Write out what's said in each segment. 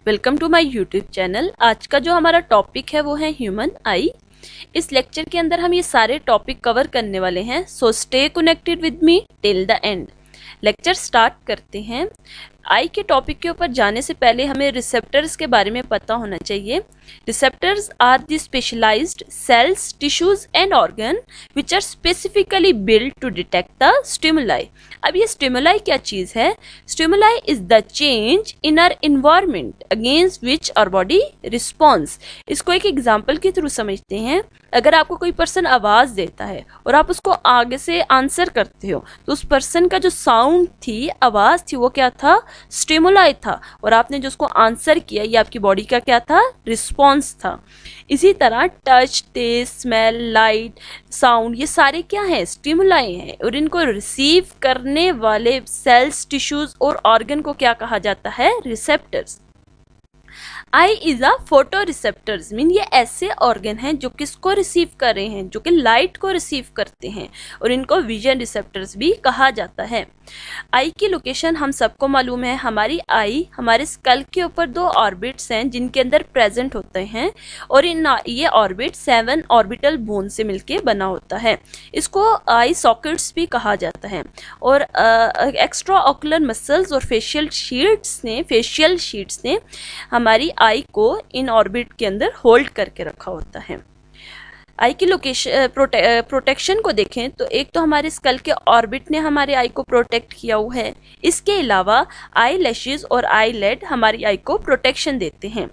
Welcome to my YouTube channel. आज का जो हमारा टॉपिक है वो है ह्यूमन आई। इस लेक्चर के अंदर हम ये सारे टॉपिक कवर करने वाले हैं, so stay connected with me till the end. Lecture start करते हैं। आई के टॉपिक के ऊपर जाने से पहले हमें रिसेप्टर्स के बारे में पता होना चाहिए। Receptors are the specialised cells, tissues and organ which are specifically build to detect the stimuli. अब ये स्टिमुलाई क्या चीज़ है? Stimuli is the change in our environment against which our body response. इसको एक एग्जाम्पल के थ्रू समझते हैं। अगर आपको कोई पर्सन आवाज़ देता है और आप उसको आगे से आंसर करते हो, तो उस पर्सन का जो साउंड थी, आवाज़ थी, वो क्या था? स्टिमुलाई था। और आपने जो उसको आंसर किया, ये आपकी बॉडी का क्या था? रिस्पॉन्स था। इसी तरह touch, taste, smell, light, sound, ये सारे क्या हैं? स्टिमुलाई हैं। और इनको रिसीव करने वाले सेल्स, टिश्यूज और ऑर्गन को क्या कहा जाता है? Receptors. I is a photo receptors, mean ये ऐसे ऑर्गन हैं जो किसको रिसीव कर रहे हैं? जो कि लाइट को रिसीव करते हैं, और इनको विजन रिसेप्टर्स भी कहा जाता है। आई की लोकेशन हम सबको मालूम है। हमारी आई हमारे स्कल के ऊपर 2 ऑर्बिट्स हैं जिनके अंदर प्रेजेंट होते हैं, और ये ऑर्बिट 7 ऑर्बिटल बोन से मिलके बना होता है। इसको आई सॉकेट्स भी कहा जाता है। और एक्स्ट्रा ऑकुलर मसल्स और फेशियल शीट्स ने हमारी आई को इन ऑर्बिट के अंदर होल्ड करके रखा होता है। आई की लोकेशन प्रोटेक्शन को देखें तो एक तो हमारे स्कल के ऑर्बिट ने हमारे आई को प्रोटेक्ट किया हुआ है। इसके अलावा आई लैशेस और आई लेड हमारी आई को प्रोटेक्शन देते हैं।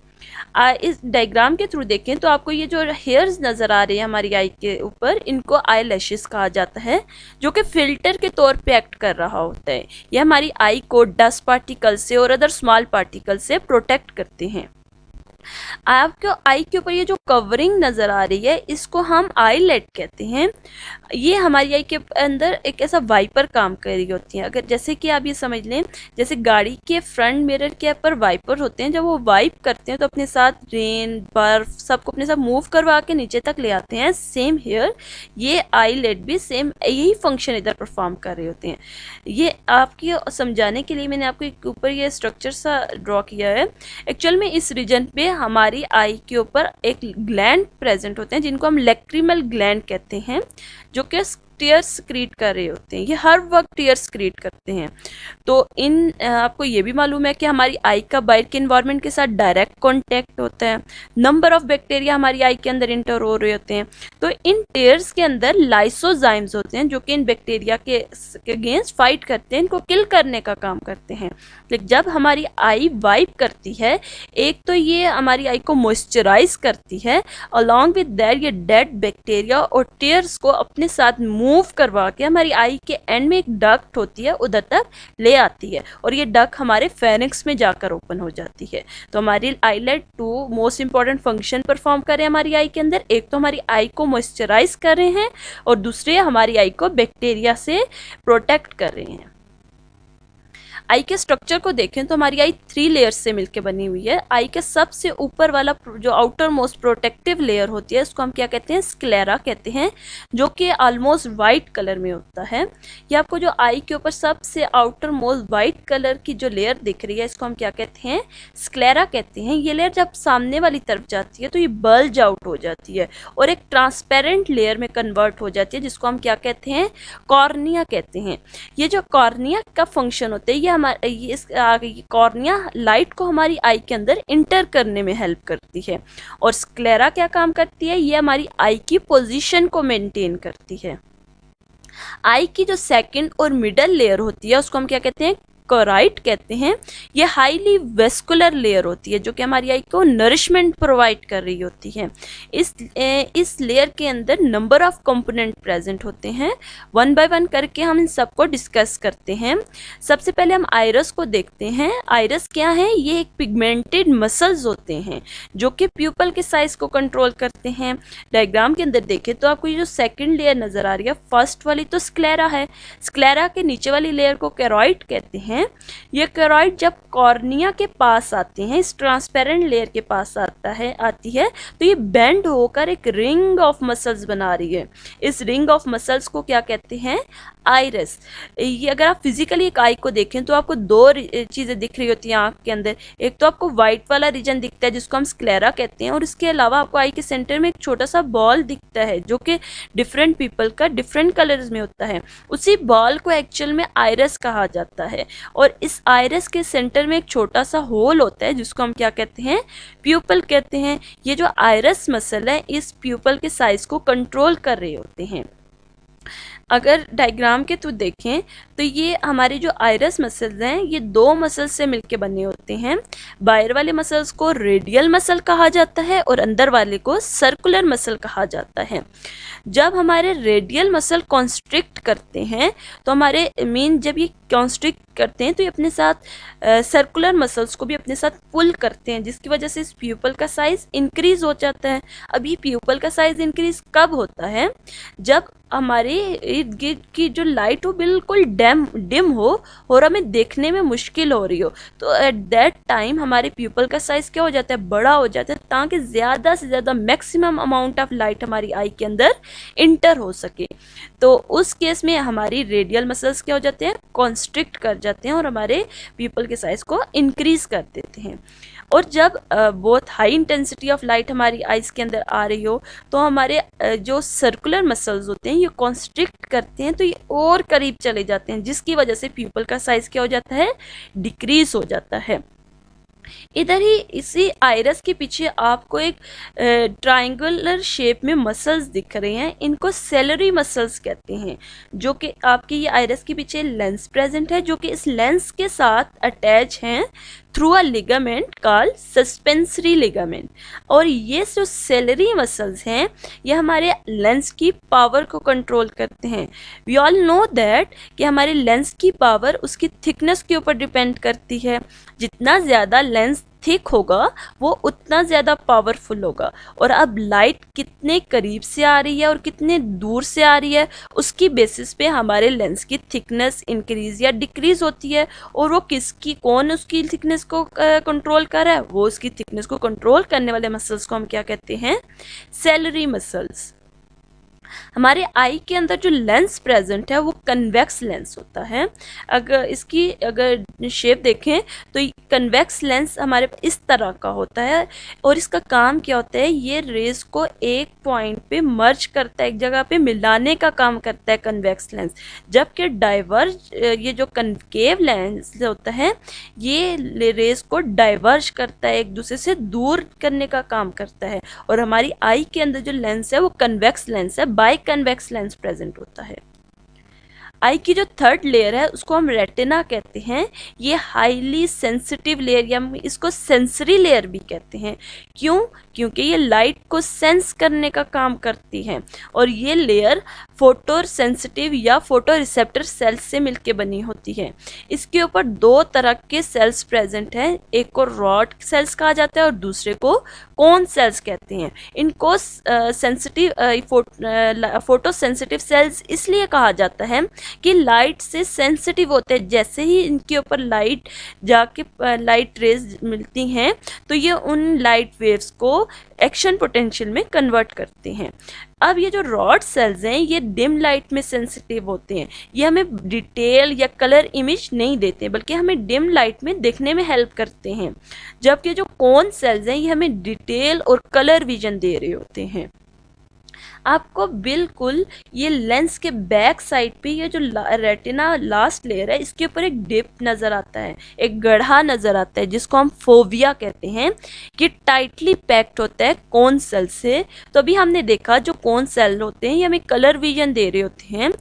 इस डायग्राम के थ्रू देखें तो आपको ये जो हेयर्स नज़र आ रहे हैं हमारी आई के ऊपर, इनको आई लैशेस कहा जाता है, जो कि फिल्टर के तौर पे एक्ट कर रहा होता है। ये हमारी आई को डस्ट पार्टिकल से और अदर स्मॉल पार्टिकल से प्रोटेक्ट करते हैं। आपको आई के ऊपर ये जो कवरिंग नज़र आ रही है, इसको हम आईलेट कहते हैं। ये हमारी आई के अंदर एक ऐसा वाइपर काम कर रही होती है। अगर जैसे कि आप ये समझ लें, जैसे गाड़ी के फ्रंट मिरर के ऊपर वाइपर होते हैं, जब वो वाइप करते हैं तो अपने साथ रेन, बर्फ सबको अपने साथ मूव करवा के नीचे तक ले आते हैं। सेम हेयर ये आईलेट भी सेम यही फंक्शन इधर परफॉर्म कर रहे होते हैं। ये आपकी समझाने के लिए मैंने आपको ऊपर ये स्ट्रक्चर सा ड्रॉ किया है। एक्चुअल में इस रीजन पे हमारी आई के ऊपर एक ग्लैंड प्रेजेंट होते हैं जिनको हम लैक्रिमल ग्लैंड कहते हैं, जो कि टीयर्स सक्रीट कर रहे होते हैं। ये हर वक्त टीयर्स सक्रीट करते हैं। तो आपको ये भी मालूम है कि हमारी आई का बाहर के इन्वायरमेंट के साथ डायरेक्ट कांटेक्ट होता है। नंबर ऑफ बैक्टीरिया हमारी आई के अंदर इंटर हो रहे होते हैं। तो इन टीयर्स के अंदर लाइसोजाइम्स होते हैं जो कि इन बैक्टीरिया के अगेंस्ट फाइट करते हैं, इनको किल करने का काम करते हैं। लेकिन जब हमारी आई वाइप करती है, एक तो ये हमारी आई को मॉइस्चराइज करती है, अलॉन्ग विद दैट ये डेड बैक्टीरिया और टीयर्स को अपने साथ मूव करवा के हमारी आई के एंड में एक डक्ट होती है, उधर तक ले आती है, और ये डक्ट हमारे फेरिंक्स में जाकर ओपन हो जाती है। तो हमारी eyelet 2 most important function perform कर रहे हैं हमारी आई के अंदर। एक तो हमारी आई को मॉइस्चराइज कर रहे हैं, और दूसरे हमारी आई को बैक्टीरिया से प्रोटेक्ट कर रहे हैं। आई के स्ट्रक्चर को देखें तो हमारी आई 3 लेयर्स से मिलकर बनी हुई है। आई के सबसे ऊपर वाला जो आउटर मोस्ट प्रोटेक्टिव लेयर होती है, उसको हम क्या कहते हैं? स्क्लेरा कहते हैं, जो कि ऑलमोस्ट वाइट कलर में होता है। ये आपको जो आई के ऊपर सबसे आउटर मोस्ट वाइट कलर की जो लेयर दिख रही है, इसको हम क्या कहते हैं? स्क्लेरा कहते हैं। ये लेयर जब सामने वाली तरफ जाती है तो ये बल्ज आउट हो जाती है और एक ट्रांसपेरेंट लेयर में कन्वर्ट हो जाती है, जिसको हम क्या कहते हैं? कॉर्निया कहते हैं। ये जो कॉर्निया का फंक्शन होता है, ये कॉर्निया लाइट को हमारी आई के अंदर इंटर करने में हेल्प करती है। और स्क्लेरा क्या काम करती है? ये हमारी आई की पोजीशन को मेंटेन करती है। आई की जो सेकंड और मिडल लेयर होती है, उसको हम क्या कहते हैं? कोराइट कहते हैं। ये हाईली वेस्कुलर लेयर होती है, जो कि हमारी आई को नरिशमेंट प्रोवाइड कर रही होती है। इस लेयर के अंदर नंबर ऑफ कंपोनेंट प्रेजेंट होते हैं। 1 बाय 1 करके हम इन सबको डिस्कस करते हैं। सबसे पहले हम आइरस को देखते हैं। आइरस क्या है? ये एक पिगमेंटेड मसल्स होते हैं जो कि प्यूपल के साइज को कंट्रोल करते हैं। डायग्राम के अंदर देखें तो आपको ये जो सेकेंड लेयर नजर आ रही है, फर्स्ट वाली तो स्क्लेरा है। स्क्लेरा के नीचे वाली लेयर को कैरोइड कहते हैं। ये कैरोइड जब कॉर्निया के पास आते हैं, इस ट्रांसपेरेंट लेयर के पास आती है, तो ये बेंड होकर एक रिंग ऑफ मसल्स बना रही है। इस रिंग ऑफ मसल्स को क्या कहते हैं? आइरस, ये अगर आप फिजिकली एक आई को देखें तो आपको दो चीज़ें दिख रही होती हैं आँख के अंदर। एक तो आपको वाइट वाला रीजन दिखता है जिसको हम स्क्लेरा कहते हैं, और इसके अलावा आपको आई के सेंटर में एक छोटा सा बॉल दिखता है जो कि डिफरेंट पीपल का डिफरेंट कलर्स में होता है। उसी बॉल को एक्चुअल में आइरस कहा जाता है, और इस आइरस के सेंटर में एक छोटा सा होल होता है जिसको हम क्या कहते हैं, प्यूपल कहते हैं। ये जो आइरस मसल है इस प्यूपल के साइज को कंट्रोल कर रहे होते हैं। अगर डायग्राम के थ्रू देखें तो ये हमारे जो आइरस मसल्स हैं ये दो मसल्स से मिलके बने होते हैं। बाहर वाले मसल्स को रेडियल मसल कहा जाता है और अंदर वाले को सर्कुलर मसल कहा जाता है। जब हमारे रेडियल मसल कॉन्स्ट्रिक्ट करते हैं तो हमारे जब ये कॉन्स्ट्रिक्ट करते हैं तो ये अपने साथ सर्कुलर मसल्स को भी अपने साथ पुल करते हैं, जिसकी वजह से इस प्यूपल का साइज इंक्रीज हो जाता है। अब ये प्यूपल का साइज इंक्रीज कब होता है, जब हमारे इर्द गिर्द की जो लाइट हो बिल्कुल डिम हो और हमें देखने में मुश्किल हो रही हो, तो एट दैट टाइम हमारे प्यूपल का साइज़ क्या हो जाता है, बड़ा हो जाता है, ताकि ज़्यादा से ज़्यादा मैक्सिमम अमाउंट ऑफ लाइट हमारी आई के अंदर इंटर हो सके। तो उस केस में हमारी रेडियल मसल्स क्या हो जाते हैं, कॉन्स्ट्रिक्ट कर जाते हैं और हमारे प्यूपल के साइज़ को इंक्रीज़ कर देते हैं। और जब बहुत हाई इंटेंसिटी ऑफ लाइट हमारी आइज़ के अंदर आ रही हो तो हमारे जो सर्कुलर मसल्स होते हैं ये कॉन्स्ट्रिक्ट करते हैं, तो ये और करीब चले जाते हैं, जिसकी वजह से प्यूपल का साइज़ क्या हो जाता है, डिक्रीज हो जाता है। इधर ही इसी आइरस के पीछे आपको एक ट्रायंगुलर शेप में मसल्स दिख रहे हैं, इनको सेलरी मसल्स कहते हैं, जो कि आपकी ये आइरस के पीछे लेंस प्रेजेंट है, जो कि इस लेंस के साथ अटैच हैं through a ligament called suspensory ligament. और ये जो सेलरी मसल्स हैं ये हमारे लेंस की पावर को कंट्रोल करते हैं। वी ऑल नो दैट कि हमारे लेंस की पावर उसकी थिकनेस के ऊपर डिपेंड करती है। जितना ज़्यादा लेंस थिक होगा वो उतना ज़्यादा पावरफुल होगा, और अब लाइट कितने करीब से आ रही है और कितने दूर से आ रही है उसकी बेसिस पे हमारे लेंस की थिकनेस इंक्रीज या डिक्रीज होती है। और वो कौन उसकी थिकनेस को कंट्रोल कर रहा है, वो उसकी थिकनेस को कंट्रोल करने वाले मसल्स को हम क्या कहते हैं, सेलरी मसल्स। हमारे आई के अंदर जो लेंस प्रेजेंट है वो कन्वेक्स लेंस होता है। अगर शेप देखें तो कन्वेक्स लेंस हमारे इस तरह का होता है, और इसका काम क्या होता है, ये रेज को एक पॉइंट पे मर्ज करता है, एक जगह पे मिलाने का काम करता है कन्वेक्स लेंस। जबकि डाइवर्ज ये जो कनकेव लेंस होता है ये रेज को डाइवर्ज करता है, एक दूसरे से दूर करने का काम करता है। और हमारी आई के अंदर जो लेंस है वो कन्वेक्स लेंस है, बाई कन्वेक्स लेंस प्रेजेंट होता है। आई की जो थर्ड लेयर है उसको हम रेटिना कहते हैं। ये हाईली सेंसिटिव लेयर या हम इसको सेंसरी लेयर भी कहते हैं। क्यों? क्योंकि ये लाइट को सेंस करने का काम करती है, और ये लेयर फोटो सेंसिटिव या फोटो रिसेप्टर सेल्स से मिलके बनी होती है। इसके ऊपर दो तरह के सेल्स प्रेजेंट हैं, एक को रॉड सेल्स कहा जाता है और दूसरे को कोन सेल्स कहते हैं। इनको फोटो सेंसिटिव सेल्स इसलिए कहा जाता है कि लाइट से सेंसिटिव होते हैं। जैसे ही इनके ऊपर लाइट जाके लाइट रेज मिलती हैं तो ये उन लाइट वेव्स को एक्शन पोटेंशियल में कन्वर्ट करते हैं। अब ये जो रॉड सेल्स हैं ये डिम लाइट में सेंसिटिव होते हैं, ये हमें डिटेल या कलर इमेज नहीं देते बल्कि हमें डिम लाइट में देखने में हेल्प करते हैं। जबकि जो कोन सेल्स हैं ये हमें डिटेल और कलर विजन दे रहे होते हैं। आपको बिल्कुल ये लेंस के बैक साइड पे ये जो रेटिना लास्ट लेयर है इसके ऊपर एक डिप नज़र आता है, एक गड्ढा नज़र आता है जिसको हम फोविया कहते हैं, कि टाइटली पैक्ड होता है कोन सेल से। तो अभी हमने देखा जो कोन सेल होते हैं ये हमें कलर विजन दे रहे होते हैं।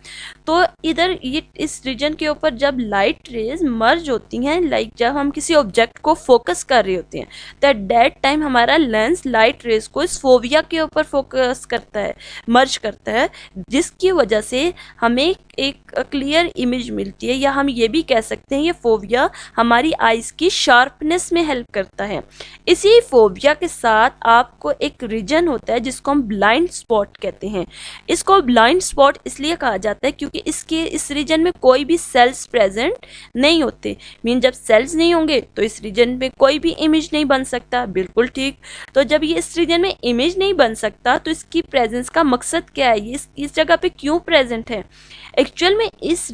तो इधर ये इस रीजन के ऊपर जब लाइट रेज मर्ज होती हैं, लाइक जब हम किसी ऑब्जेक्ट को फोकस कर रहे होते हैं तो एट दैट टाइम हमारा लेंस लाइट रेज को इस फोविया के ऊपर फोकस करता है, मर्ज करता है, जिसकी वजह से हमें एक क्लियर इमेज मिलती है। या हम ये भी कह सकते हैं ये फोविया हमारी आइज़ की शार्पनेस में हेल्प करता है। इसी फोविया के साथ आपको एक रीजन होता है जिसको हम ब्लाइंड स्पॉट कहते हैं। इसको ब्लाइंड स्पॉट इसलिए कहा जाता है क्योंकि इस रीजन में कोई भी सेल्स प्रेजेंट नहीं होते। जब सेल्स नहीं होंगे तो इस रीजन में कोई भी इमेज नहीं बन सकता। बिल्कुल ठीक। तो जब ये इस रीजन में इमेज नहीं बन सकता तो इसकी प्रेजेंस इसका मकसद क्या है, ये इस जगह पे क्यों प्रेजेंट है। एक्चुअल में इस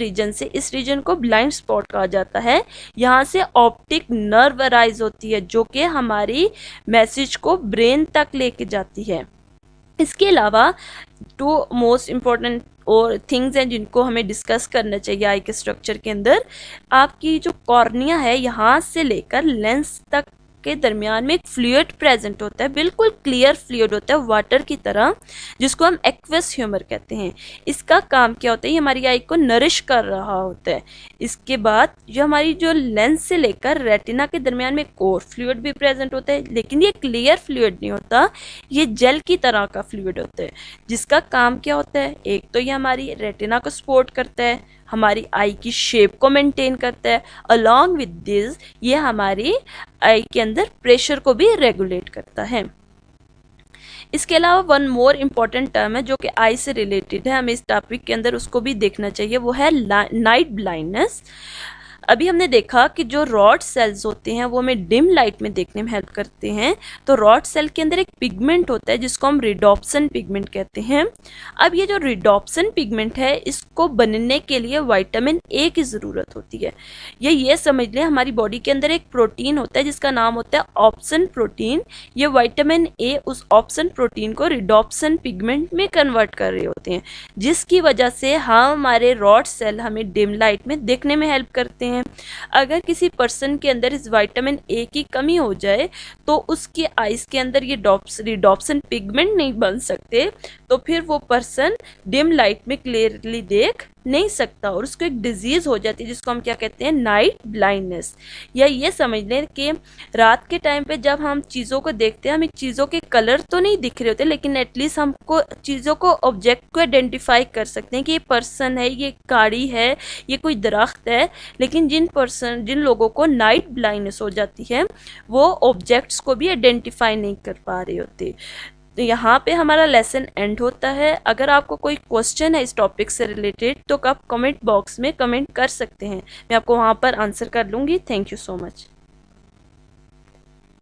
रीजन को ब्लाइंड स्पॉट कहा जाता है। यहाँ से ऑप्टिक नर्व अराइज होती है जो कि हमारी मैसेज को ब्रेन तक लेके जाती है। इसके अलावा टू मोस्ट इम्पॉर्टेंट और थिंग्स हैं जिनको हमें डिस्कस करना चाहिए आई के स्ट्रक्चर के अंदर। आपकी जो कॉर्निया है यहाँ से लेकर लेंस तक के दरमियान में एक फ्लूइड प्रेजेंट होता है, बिल्कुल क्लियर फ्लूइड होता है वाटर की तरह, जिसको हम एक्वस ह्यूमर कहते हैं। इसका काम क्या होता है, ये हमारी आई को नरिश कर रहा होता है। इसके बाद जो हमारी जो लेंस से लेकर रेटिना के दरमियान में एक और फ्लूइड भी प्रेजेंट होता है, लेकिन ये क्लियर फ्लूइड नहीं होता, ये जेल की तरह का फ्लूइड होता है, जिसका काम क्या होता है, एक तो ये हमारी रेटिना को सपोर्ट करता है, हमारी आई की शेप को मेंटेन करता है, अलॉन्ग विद दिस ये हमारी आई के अंदर प्रेशर को भी रेगुलेट करता है। इसके अलावा वन मोर इम्पॉर्टेंट टर्म है जो कि आई से रिलेटेड है, हमें इस टॉपिक के अंदर उसको भी देखना चाहिए, वो है नाइट ब्लाइंडनेस। अभी हमने देखा कि जो रॉड सेल्स होते हैं वो हमें डिम लाइट में देखने में हेल्प करते हैं। तो रॉड सेल के अंदर एक पिगमेंट होता है जिसको हम रिडोप्सिन पिगमेंट कहते हैं। अब ये जो रिडोप्सिन पिगमेंट है इसको बनने के लिए विटामिन ए की ज़रूरत होती है। ये समझ लें हमारी बॉडी के अंदर एक प्रोटीन होता है जिसका नाम होता है ऑप्सिन प्रोटीन। ये विटामिन ए उस ऑप्सिन प्रोटीन को रिडोप्सिन पिगमेंट में कन्वर्ट कर रहे होते हैं, जिसकी वजह से हमारे रॉड सेल हमें डिम लाइट में देखने में हेल्प करते हैं। अगर किसी पर्सन के अंदर इस विटामिन ए की कमी हो जाए तो उसकी आइज के अंदर ये रिडोप्सिन पिगमेंट नहीं बन सकते, तो फिर वो पर्सन डिम लाइट में क्लियरली देख नहीं सकता और उसको एक डिजीज़ हो जाती है जिसको हम क्या कहते हैं, नाइट ब्लाइंडनेस। या ये समझ लें कि रात के टाइम पे जब हम चीज़ों को देखते हैं, हमें चीज़ों के कलर तो नहीं दिख रहे होते, लेकिन एटलीस्ट हमको चीज़ों को, ऑब्जेक्ट को आइडेंटिफाई कर सकते हैं कि ये पर्सन है, ये गाड़ी है, ये कोई दरख्त है। लेकिन जिन लोगों को नाइट ब्लाइंडनेस हो जाती है वो ऑब्जेक्ट्स को भी आइडेंटिफाई नहीं कर पा रहे होते। तो यहाँ पे हमारा लेसन एंड होता है। अगर आपको कोई क्वेश्चन है इस टॉपिक से रिलेटेड तो आप कमेंट बॉक्स में कमेंट कर सकते हैं, मैं आपको वहाँ पर आंसर कर लूँगी। Thank you so much.